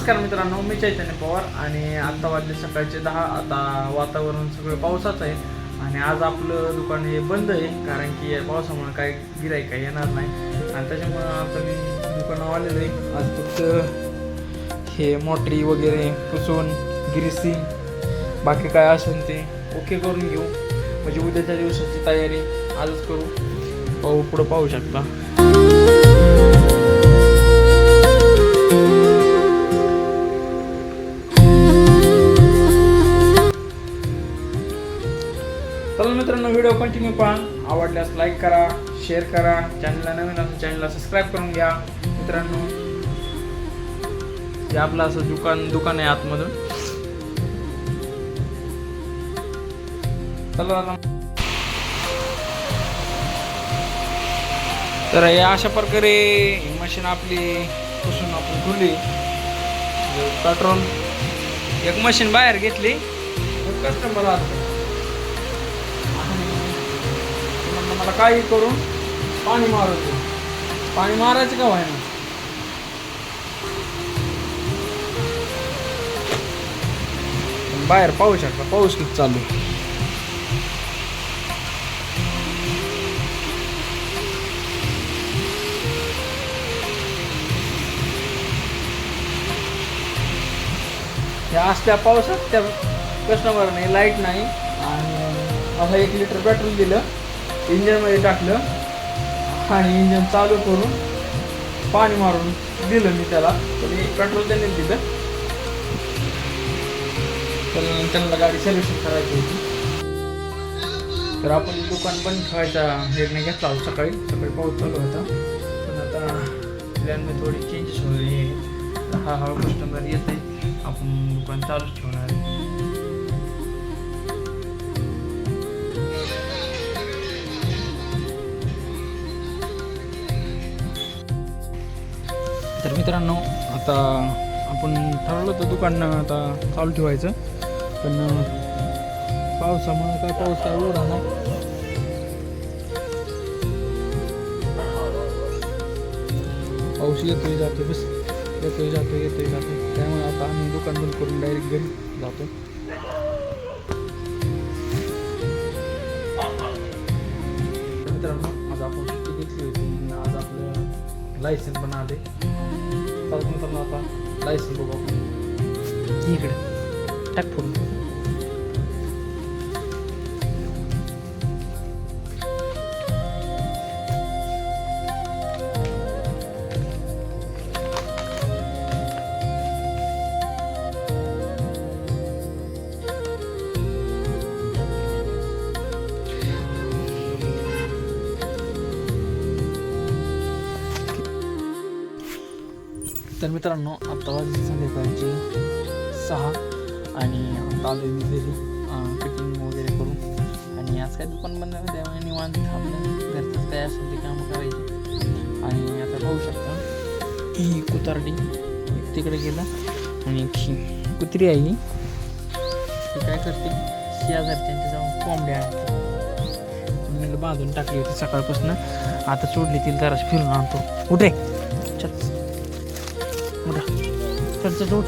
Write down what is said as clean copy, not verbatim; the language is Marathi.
नमस्कार मित्रांनो, मी चैतन्य पवार आणि आता वाजले सकाळचे 10. आता वातावरण सगळं पावसाचं आहे आणि आज आपलं दुकान हे बंद आहे कारण की या पावसामुळे काही गिऱ्हाईक काही येणार नाही आणि त्याच्यामुळं आता मी दुकानावर आलेलो आहे. आज फक्त हे मोटरी वगैरे पुसून गिरिसी बाकी काय असेल ते ओके करून घेऊ, म्हणजे उद्याच्या दिवसाची तयारी आजच करू. पुढं पाहू शकता. चला मित्रांनो, व्हिडिओ कंटिन्यू पहा. आवडल्यास लाईक करा, शेअर करा, चॅनलला नवीन असेल चॅनलला सबस्क्राईब करून घ्या. मित्रांनो, हे आपलं असं दुकान आहे आतमधून. चला आता. तर हे अशा प्रकारे मशीन आपली पुसून आपण खुली. पेट्रोल एक मशीन बाहेर घेतली, कस्टमर आला मला काही करून पाणी मारायचं. पाणी मारायचं का व्हायना. बाहेर पाहू शकता पाऊस किती चालू. ह्या असल्या पावसात त्या कस्टमरने लाईट नाही आणि असं 1 लिटर पेट्रोल दिलं, इंजनमध्ये टाकलं आणि इंजन चालू करून पाणी मारून दिलं मी त्याला. तरी पेट्रोल त्यांनी दिलं. तर त्यांना गाडी सर्व्हिसिंग करायची होती. तर आपण दुकान बंद ठेवायचा निर्णय घेतला होता. सकाळी पाऊस चालू होता, पण आता प्लॅनमध्ये थोडी चेंजेस वगैरे आहे. हा कस्टमर येत आहे, आपण दुकान चालूच ठेवणार आहे. तर मित्रांनो, आता आपण ठरवलं होतं दुकान आता चालू ठेवायचं, पण पावसामुळे पाऊस काय उघडा नाही. पाऊस येतोय जातो, बस येतोय जातो. त्यामुळे आता आम्ही दुकान बंद करून डायरेक्ट घरी जातो. मित्रांनो, आज आपण सुट्टी घेतली होती. आज आपलं लायसन पण आले. मित्रांनो, आता लायसन बघू आपण. इकडे टाक फोन. तर मित्रांनो, आता वाजले संध्याकाळची 6 आणि आता आलो मी घरी कटिंग वगैरे करून. आणि आज काय दुकान बंद आहे, त्यामुळे निवांत आपल्या घरचंच काय असेल ते कामं करायची. आणि आता पाहू शकता ही कुतारडी एक तिकडे गेला आणि ही कुत्री आहे. ती काय करते, शेजारच्यांच्या जाऊन कोंबड्या आणते. मी बांधून टाकली होती सकाळपासून, आता सोडली तिला जराशी फिरून आणतो. उठे चल, चल उठ.